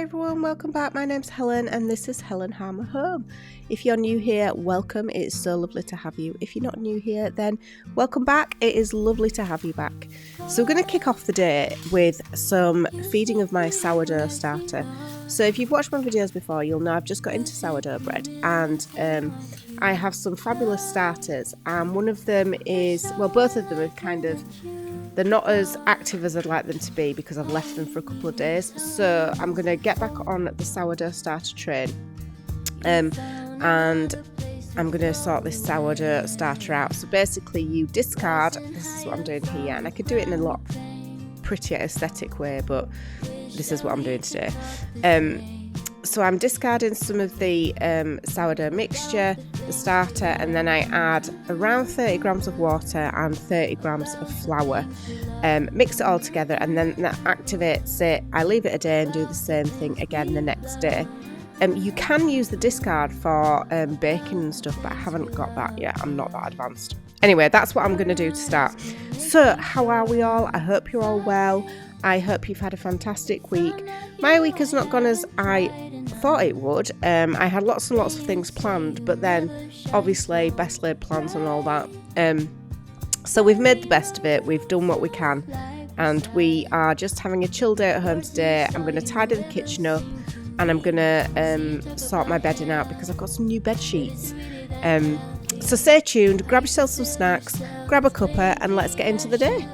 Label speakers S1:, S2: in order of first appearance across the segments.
S1: everyone, welcome back. My name's Helen and this is Helen Harmer Home. If you're new here, welcome. It's so lovely to have you. If you're not new here, then welcome back. It is lovely to have you back. So we're going to kick off the day with some feeding of my sourdough starter. So if you've watched my videos before, you'll know I've just got into sourdough bread and I have some fabulous starters, and one of them is, well, both of them are they're not as active as I'd like them to be because I've left them for a couple of days. So I'm going to get back on the sourdough starter train and I'm going to sort this sourdough starter out. So basically you discard, this is what I'm doing here, and I could do it in a lot prettier aesthetic way, but this is what I'm doing today. So I'm discarding some of the sourdough mixture, the starter, and then I add around 30 grams of water and 30 grams of flour. Mix it all together and then that activates it. I leave it a day and do the same thing again the next day. You can use the discard for baking and stuff, but I haven't got that yet. I'm not that advanced. Anyway, that's what I'm going to do to start. So how are we all? I hope you're all well. I hope you've had a fantastic week. My week has not gone as I thought it would. I had lots and lots of things planned, but then obviously best laid plans and all that. So we've made the best of it. We've done what we can, and we are just having a chill day at home today. I'm going to tidy the kitchen up, and I'm going to sort my bedding out because I've got some new bed sheets. So stay tuned, grab yourself some snacks, grab a cuppa, and let's get into the day.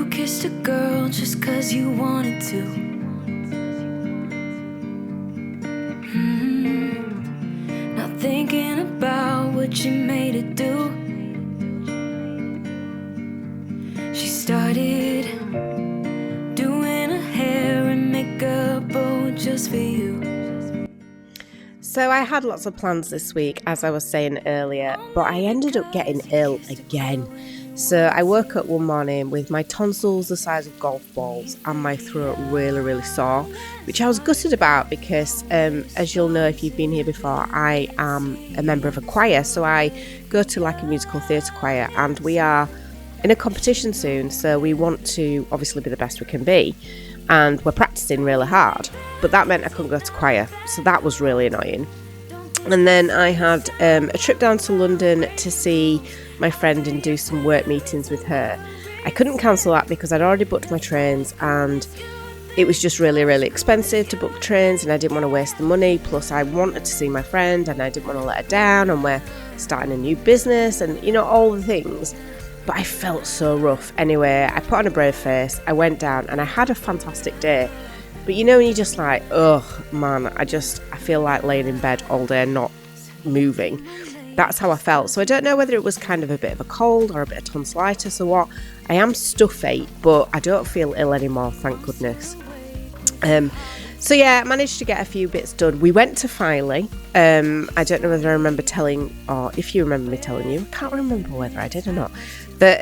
S2: Kissed a girl just 'cause you wanted to. Not thinking about what you made it do. She started doing her hair and makeup, oh, just for you.
S1: So I had lots of plans this week, as I was saying earlier, but I ended up getting ill again. So I woke up one morning with my tonsils the size of golf balls and my throat really, really sore, which I was gutted about because, as you'll know if you've been here before, I am a member of a choir. So I go to like a musical theatre choir, and we are in a competition soon. So we want to obviously be the best we can be, and we're practicing really hard. But that meant I couldn't go to choir, so that was really annoying. And then I had a trip down to London to see my friend and do some work meetings with her. I couldn't cancel that because I'd already booked my trains, and it was just really, really expensive to book trains, and I didn't want to waste the money. Plus I wanted to see my friend and I didn't want to let her down, and we're starting a new business and, you know, all the things. But I felt so rough. Anyway, I put on a brave face, I went down and I had a fantastic day. But you know when you're just like, oh man, I feel like laying in bed all day and not moving. That's how I felt. So I don't know whether it was kind of a bit of a cold or a bit of tonsillitis or what. I am stuffy, but I don't feel ill anymore, thank goodness. So yeah, I managed to get a few bits done. We went to Filey. I don't know whether I remember telling, or if you remember me telling you. I can't remember whether I did or not. But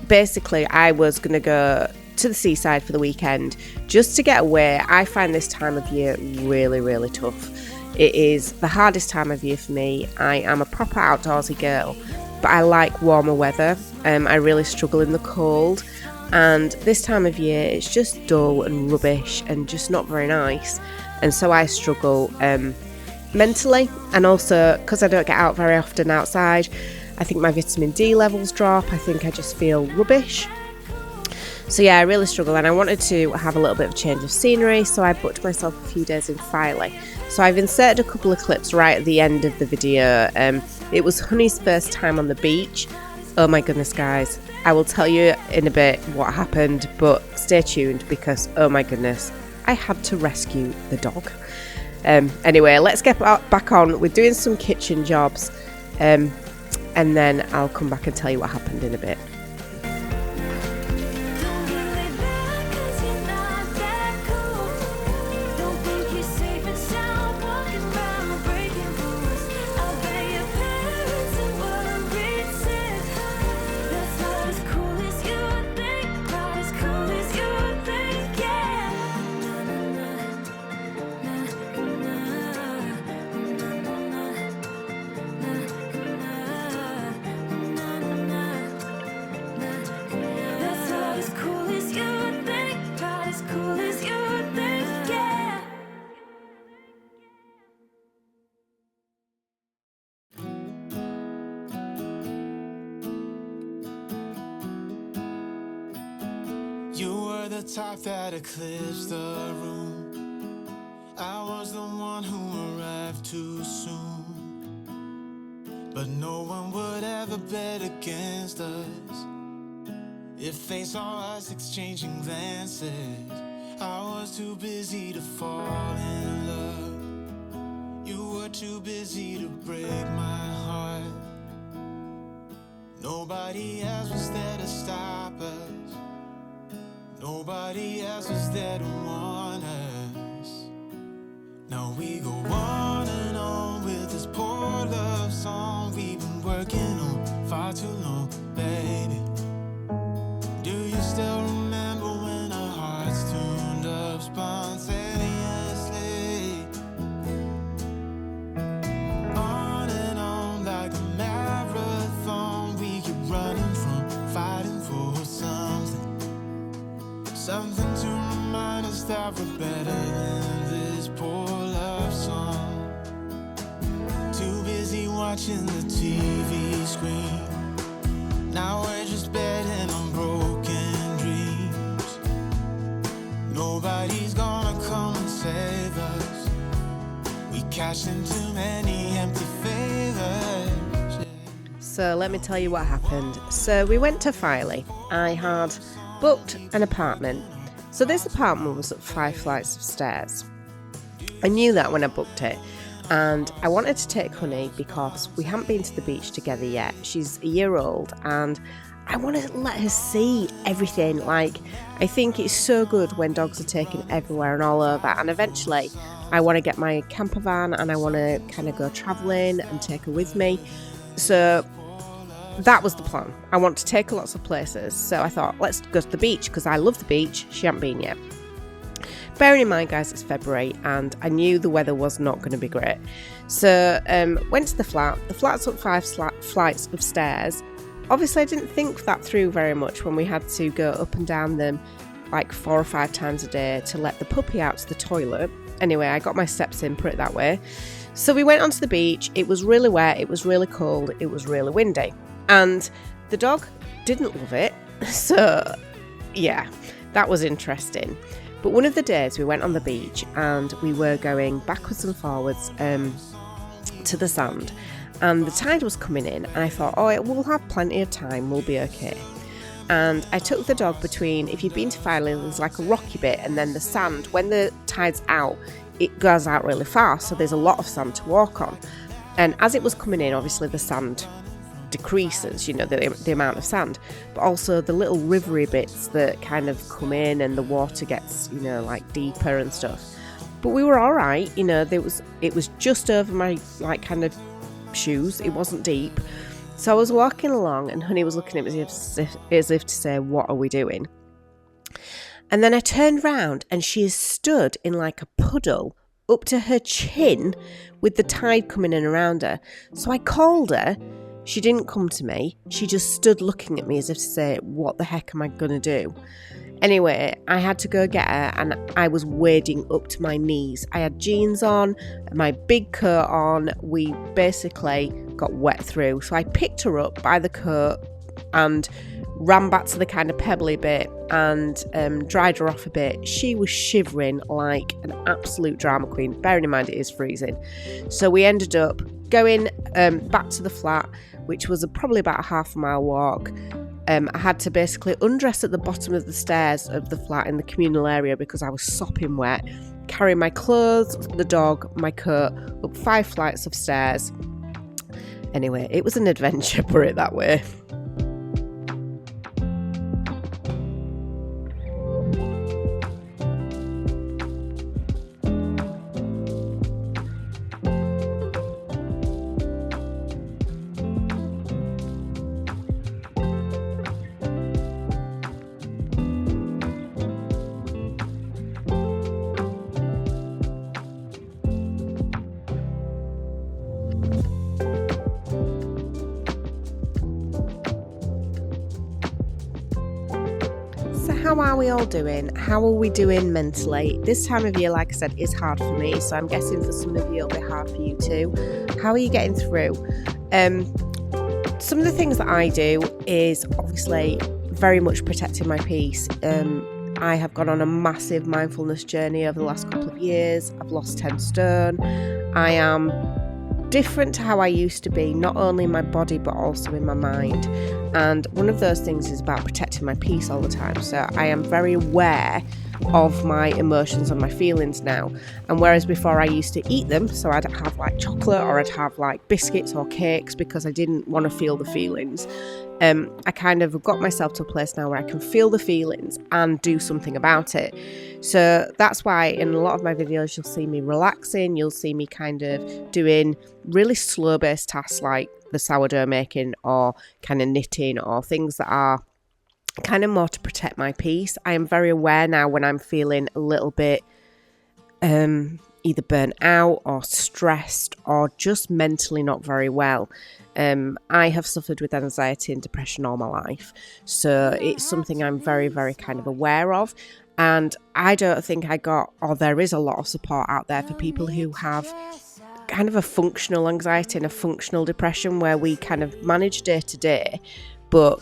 S1: basically I was going to go to the seaside for the weekend just to get away. I find this time of year really, really tough. It is the hardest time of year for me. I am a proper outdoorsy girl, but I like warmer weather. I really struggle in the cold, and this time of year it's just dull and rubbish and just not very nice, and so I struggle mentally, and also because I don't get out very often outside, I think my vitamin D levels drop. I think I just feel rubbish. So yeah, I really struggle, and I wanted to have a little bit of change of scenery, so I booked myself a few days in Filey. So I've inserted a couple of clips right at the end of the video. It was Honey's first time on the beach. Oh my goodness, guys. I will tell you in a bit what happened, but stay tuned because, oh my goodness, I had to rescue the dog. Anyway, let's get back on with doing some kitchen jobs, and then I'll come back and tell you what happened in a bit.
S3: You were the type that eclipsed the room. I was the one who arrived too soon. But no one would ever bet against us. If they saw us exchanging glances, I was too busy to fall in love. You were too busy to break my heart. Nobody else was there to stop us. Nobody else was there to warn us. Now we go on and on with this poor love song we've been working on far too long, baby. Do you still remember when our hearts tuned up spontaneously? On and on like a marathon, we keep running from fighting for something. Something to remind us that we're better than this poor love song. Too busy watching the TV screen. Now we're just betting on broken dreams. Nobody's gonna come and save us. We cash in too many empty favors.
S1: So let me tell you what happened. So we went to Filey. I had booked an apartment. So this apartment was up 5 flights of stairs. I knew that when I booked it, and I wanted to take Honey because we hadn't been to the beach together yet. She's a year old, and I want to let her see everything. Like, I think it's so good when dogs are taken everywhere and all over, and eventually I want to get my camper van and I want to kind of go travelling and take her with me. So that was the plan. I want to take her lots of places. So I thought, let's go to the beach because I love the beach. She hadn't been yet. Bearing in mind, guys, it's February and I knew the weather was not going to be great. So went to the flat. The flat's up 5 flights of stairs. Obviously, I didn't think that through very much when we had to go up and down them like 4 or 5 times a day to let the puppy out to the toilet. Anyway, I got my steps in, put it that way. So we went onto the beach. It was really wet. It was really cold. It was really windy. And the dog didn't love it. So, yeah, that was interesting. But one of the days we went on the beach and we were going backwards and forwards to the sand. And the tide was coming in. And I thought, oh, we'll have plenty of time. We'll be okay. And I took the dog between, if you've been to Filey, there's like a rocky bit. And then the sand, when the tide's out, it goes out really fast. So there's a lot of sand to walk on. And as it was coming in, obviously the sand decreases, you know, the amount of sand, but also the little rivery bits that kind of come in and the water gets, you know, like deeper and stuff. But we were all right, you know, it was just over my like kind of shoes. It wasn't deep. So I was walking along and Honey was looking at me as if to say, what are we doing? And then I turned round and she is stood in like a puddle up to her chin with the tide coming in around her. So I called her. She didn't come to me. She just stood looking at me as if to say, what the heck am I going to do? Anyway, I had to go get her and I was wading up to my knees. I had jeans on, my big coat on. We basically got wet through. So I picked her up by the coat and ran back to the kind of pebbly bit and dried her off a bit. She was shivering like an absolute drama queen, bearing in mind it is freezing. So we ended up going back to the flat, which was probably about a half a mile walk. I had to basically undress at the bottom of the stairs of the flat in the communal area because I was sopping wet, carry my clothes, the dog, my coat, up 5 flights of stairs. Anyway, it was an adventure, put it that way. How are we all doing? How are we doing mentally? This time of year, like I said, is hard for me, so I'm guessing for some of you it'll be hard for you too. How are you getting through? Some of the things that I do is obviously very much protecting my peace. I have gone on a massive mindfulness journey over the last couple of years. I've lost 10 stone. I am different to how I used to be, not only in my body but also in my mind. And one of those things is about protecting my peace all the time. So I am very aware of my emotions and my feelings now. And whereas before I used to eat them, so I'd have like chocolate or I'd have like biscuits or cakes because I didn't want to feel the feelings, I kind of got myself to a place now where I can feel the feelings and do something about it. So that's why in a lot of my videos you'll see me relaxing, you'll see me kind of doing really slow based tasks like the sourdough making or kind of knitting or things that are kind of more to protect my peace. I am very aware now when I'm feeling a little bit either burnt out or stressed or just mentally not very well. I have suffered with anxiety and depression all my life, so it's something I'm very, very kind of aware of. And I don't think there is a lot of support out there for people who have kind of a functional anxiety and a functional depression where we kind of manage day to day, but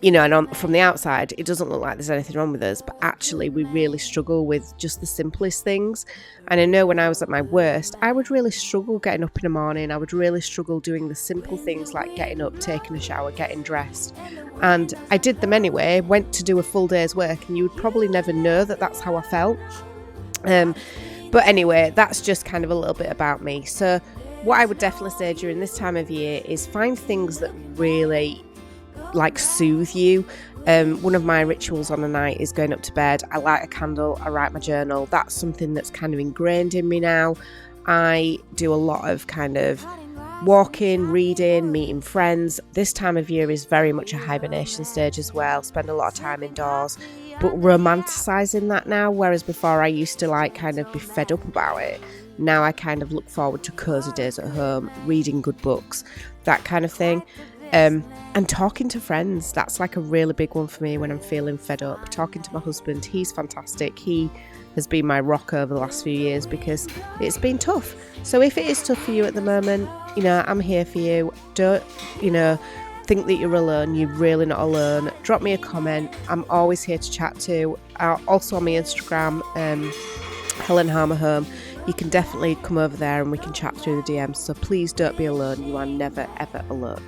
S1: and from the outside, it doesn't look like there's anything wrong with us, but actually we really struggle with just the simplest things. And I know when I was at my worst, I would really struggle getting up in the morning. I would really struggle doing the simple things like getting up, taking a shower, getting dressed. And I did them anyway, went to do a full day's work, and you would probably never know that that's how I felt. But anyway, that's just kind of a little bit about me. So what I would definitely say during this time of year is find things that really soothe you. One of my rituals on a night is going up to bed. I light a candle, I write my journal. That's something that's kind of ingrained in me now. I do a lot of kind of walking, reading, meeting friends. This time of year is very much a hibernation stage as well. Spend a lot of time indoors, but romanticising that now, whereas before I used to kind of be fed up about it. Now I kind of look forward to cosy days at home, reading good books, that kind of thing. And talking to friends, that's like a really big one for me when I'm feeling fed up. Talking to my husband, he's fantastic. He has been my rock over the last few years because it's been tough. So if it is tough for you at the moment, I'm here for you. Don't, think that you're alone. You're really not alone. Drop me a comment. I'm always here to chat to. Also on my Instagram, Helen Harmer Home. You can definitely come over there and we can chat through the DMs. So please don't be alone. You are never, ever alone.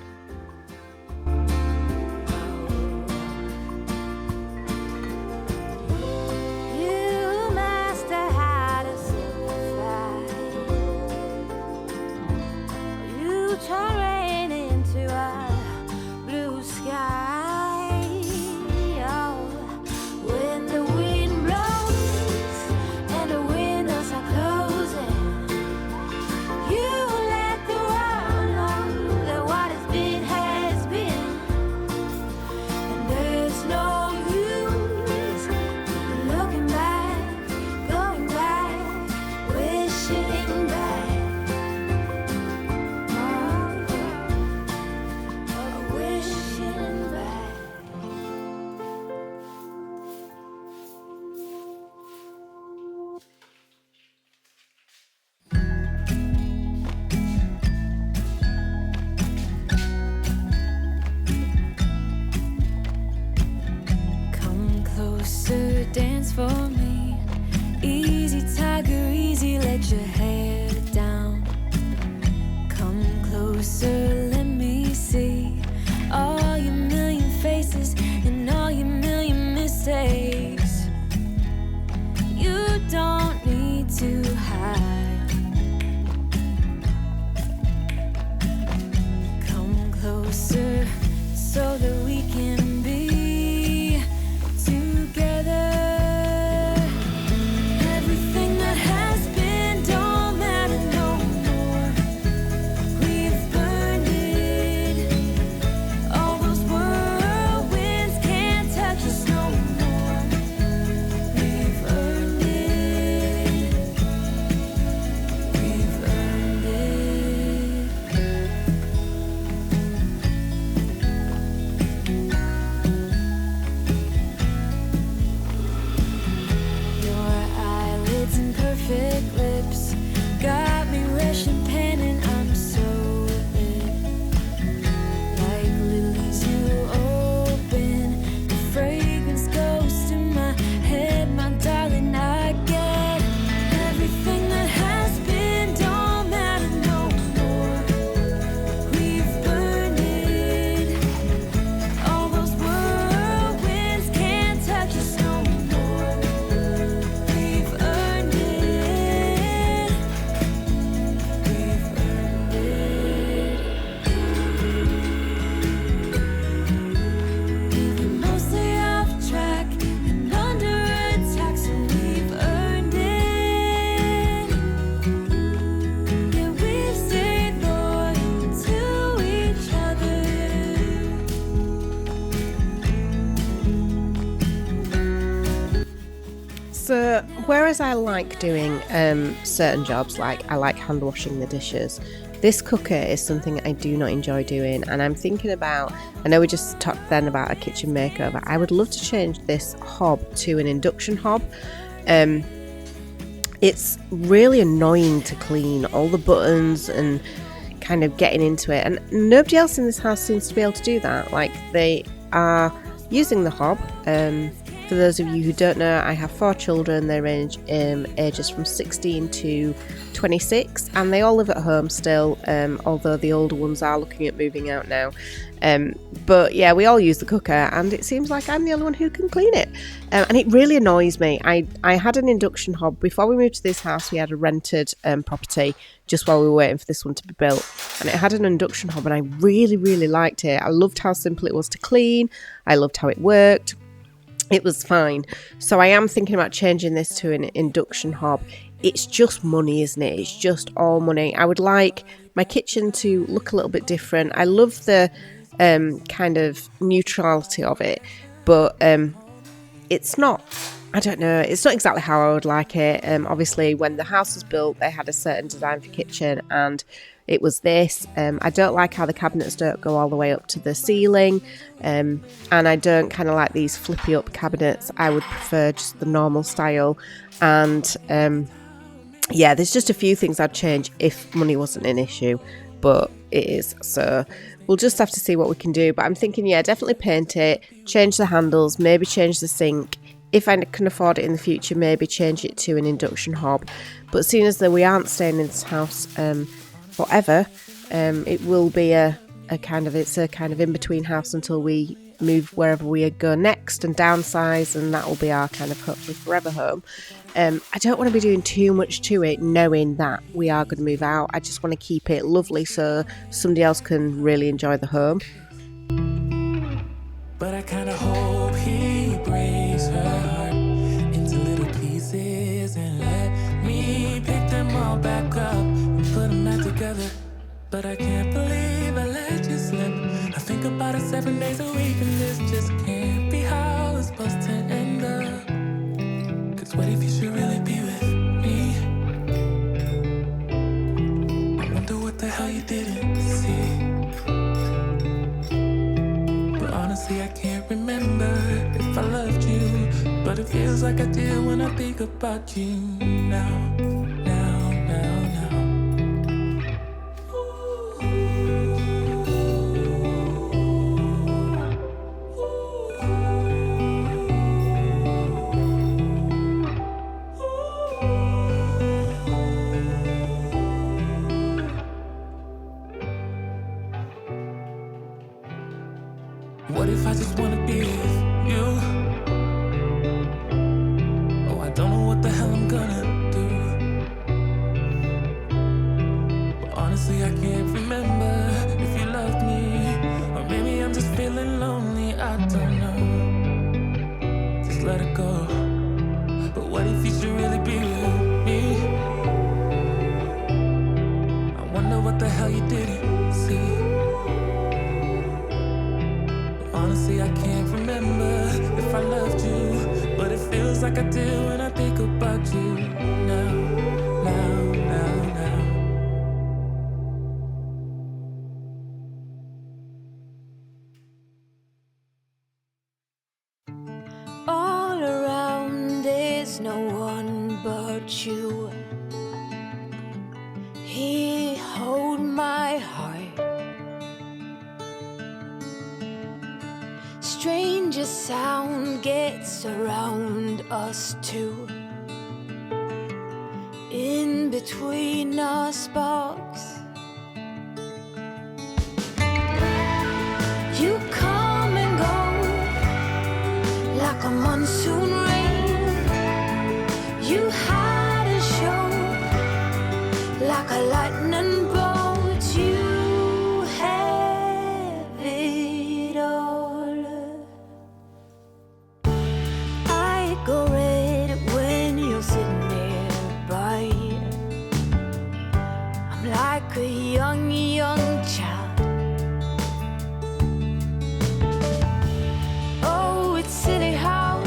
S2: You let the world know that what has been closer, dance for me. Easy, tiger, easy, let your hair down. Come closer, let me see all your million faces and all your million mistakes. You don't need to hide. Come closer so that we can be together. Everything that has been don't matter no more. We've burned it. All those whirlwinds can't touch us no more. We've earned it. We've earned it. Your eyelids and perfect lips got me rushing, panting. I'm so lit. Like lilies you open, the fragrance goes to my head, my darling. I get everything that has been don't matter no more. We've burned it. All those whirlwinds can't touch us no more. We've earned it. We've earned it. We've been mostly off track and under attack, so we've earned it. Yeah, we've stayed loyal to each other.
S1: So, whereas I like doing certain jobs, like I like hand washing the dishes, this cooker is something I do not enjoy doing. And I'm thinking about, I know we just talked then about a kitchen makeover. I would love to change this hob to an induction hob. It's really annoying to clean all the buttons and kind of getting into it. And nobody else in this house seems to be able to do that. Like, they are using the hob. For those of you who don't know, I have 4 children. They range ages from 16 to 26, and they all live at home still, although the older ones are looking at moving out now. But yeah, we all use the cooker, and it seems like I'm the only one who can clean it. And it really annoys me. I had an induction hob. Before we moved to this house, we had a rented property just while we were waiting for this one to be built. And it had an induction hob, and I really, really liked it. I loved how simple it was to clean. I loved how it worked. It was fine. So I am thinking about changing this to an induction hob. It's just money, isn't it? It's just all money. I would like my kitchen to look a little bit different. I love the kind of neutrality of it, but it's not, I don't know, it's not exactly how I would like it. Obviously, when the house was built, they had a certain design for kitchen, and it was this. I don't like how the cabinets don't go all the way up to the ceiling, and I don't kind of like these flippy up cabinets. I would prefer just the normal style. And yeah, there's just a few things I'd change if money wasn't an issue, but it is. So we'll just have to see what we can do. But I'm thinking, yeah, definitely paint it, change the handles, maybe change the sink. If I can afford it in the future, maybe change it to an induction hob. But seeing as though we aren't staying in this house forever, it will be a kind of in-between house until we move wherever we go next and downsize, and that will be our kind of hopefully forever home. I don't want to be doing too much to it knowing that we are going to move out. I just want to keep it lovely so somebody else can really enjoy the home.
S3: But I kinda hope he breaks her heart into little pieces and let me pick them all back up and put them back together. But I can't believe I let you slip. I think about it 7 days a week, and this just can't be how it's supposed to end up. 'Cause what if you should really be with me? I wonder what the hell you didn't see. But honestly, I can't remember if I loved you, but it feels like I did when I think about you now. just let it go. But what if you should really be with me? I wonder what the hell you didn't see. But honestly, I can't remember if I loved you, but it feels like I do when I think about you now.
S2: All around there's no one but you. Here, hold my heart. Stranger sound gets around us two. In between our sparks, you come and go like a monsoon rain. You hide and show like a lightning bolt. You have it all. I go red when you're sitting nearby. I'm like a young child. Oh, it's silly how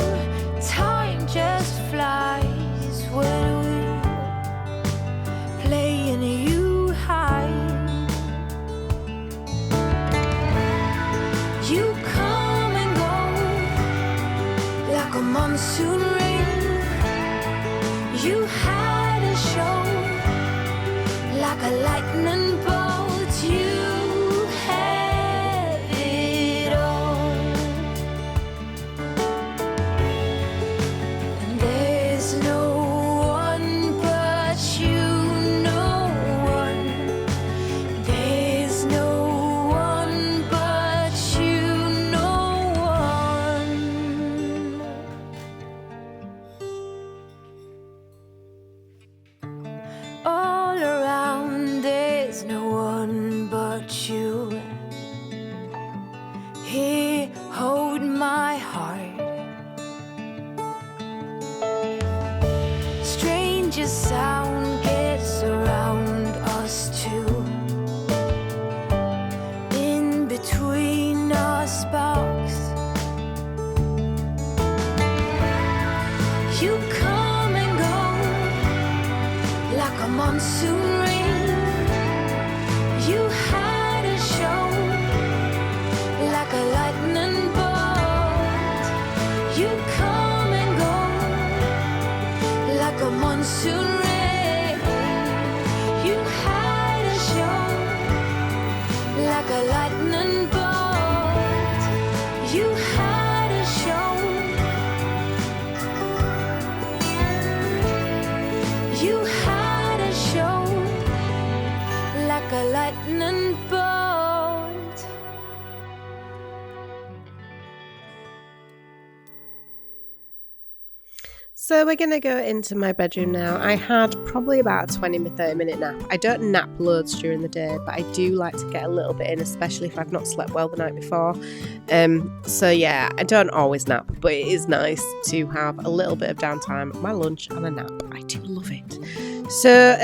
S2: time just flies when we play and you hide. You come and go like a monsoon rain. You hide and show like a lightning bolt. You have it all. And there's no one but you, no one. There's no one but you, no one. All around there's no one but you. Here, hold my heart. Stranger sound gets around us two. In between our sparks, you come and go like a monsoon rain. You hide and show like a lightning bolt. You come and go like a monsoon rain. You hide and show like a lightning bolt. You hide and show. You hide and show like a lightning bolt.
S1: So we're going to go into my bedroom now. I had probably about a 20-30 minute nap. I don't nap loads during the day, but I do like to get a little bit in, especially if I've not slept well the night before. So yeah, I don't always nap, but it is nice to have a little bit of downtime, my lunch and a nap. I do love it. So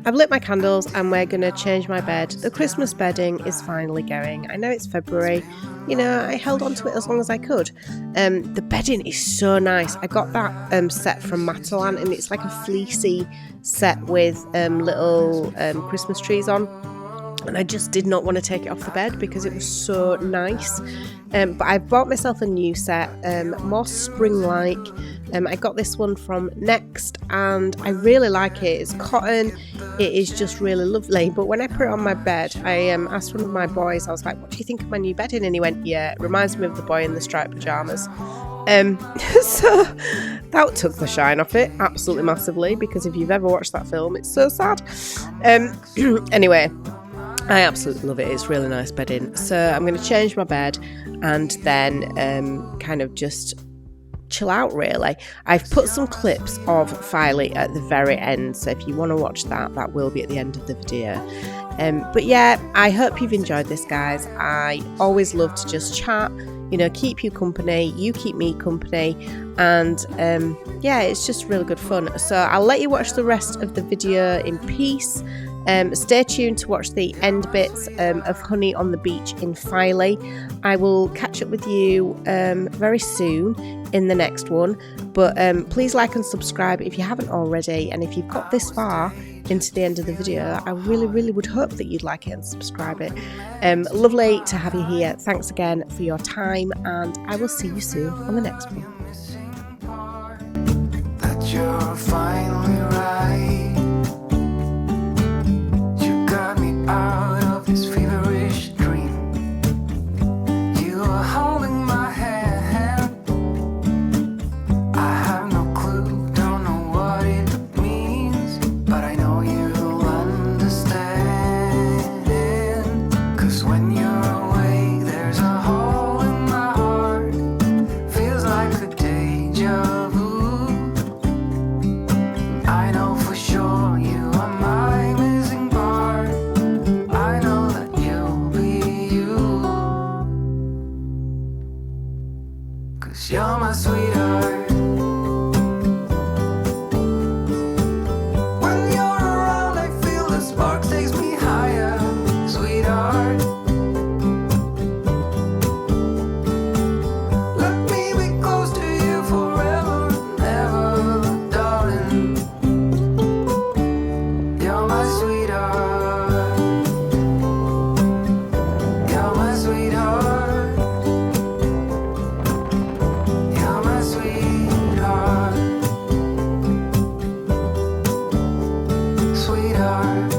S1: I've lit my candles and we're going to change my bed. The Christmas bedding is finally going. I know it's February. You know, I held on to it as long as I could. The bedding is so nice. I got that set from Matalan, and it's like a fleecy set with little Christmas trees on. And I just did not want to take it off the bed because it was so nice. But I bought myself a new set, more spring-like. I got this one from Next and I really like it. It's cotton. It is just really lovely. But when I put it on my bed, I asked one of my boys, I was like, what do you think of my new bedding? And he went, yeah, it reminds me of the boy in the striped pyjamas. So that took the shine off it absolutely massively, because if you've ever watched that film, it's so sad. Anyway, I absolutely love it. It's really nice bedding. So I'm going to change my bed and then kind of just chill out, really. I've put some clips of Filey at the very end, so if you want to watch that, that will be at the end of the video. But yeah, I hope you've enjoyed this, guys. I always love to just chat, you know, keep you company, you keep me company, and yeah, it's just really good fun. So I'll let you watch the rest of the video in peace. Stay tuned to watch the end bits of Honey on the Beach in Filey. I will catch up with you very soon in the next one, but please like and subscribe if you haven't already, and if you've got this far into the end of the video, I really would hope that you'd like it and subscribe it. Lovely to have you here. Thanks again for your time, and I will see you soon on the next one.
S3: That you're finally right. You got me out of this feverish dream. You are holding my hand. I have no clue, don't know what it means, but I know you'll understand. 'Cause when you're away, there's a hole in my heart. Feels like a deja vu. I know for sure you are my missing part. I know that you'll be you. 'Cause you're my sweetheart. When you're around, I feel the spark takes me higher, sweetheart. Let me be close to you forever and ever, darling. You're my sweetheart. You're my sweetheart. You're my sweetheart. Sweetheart.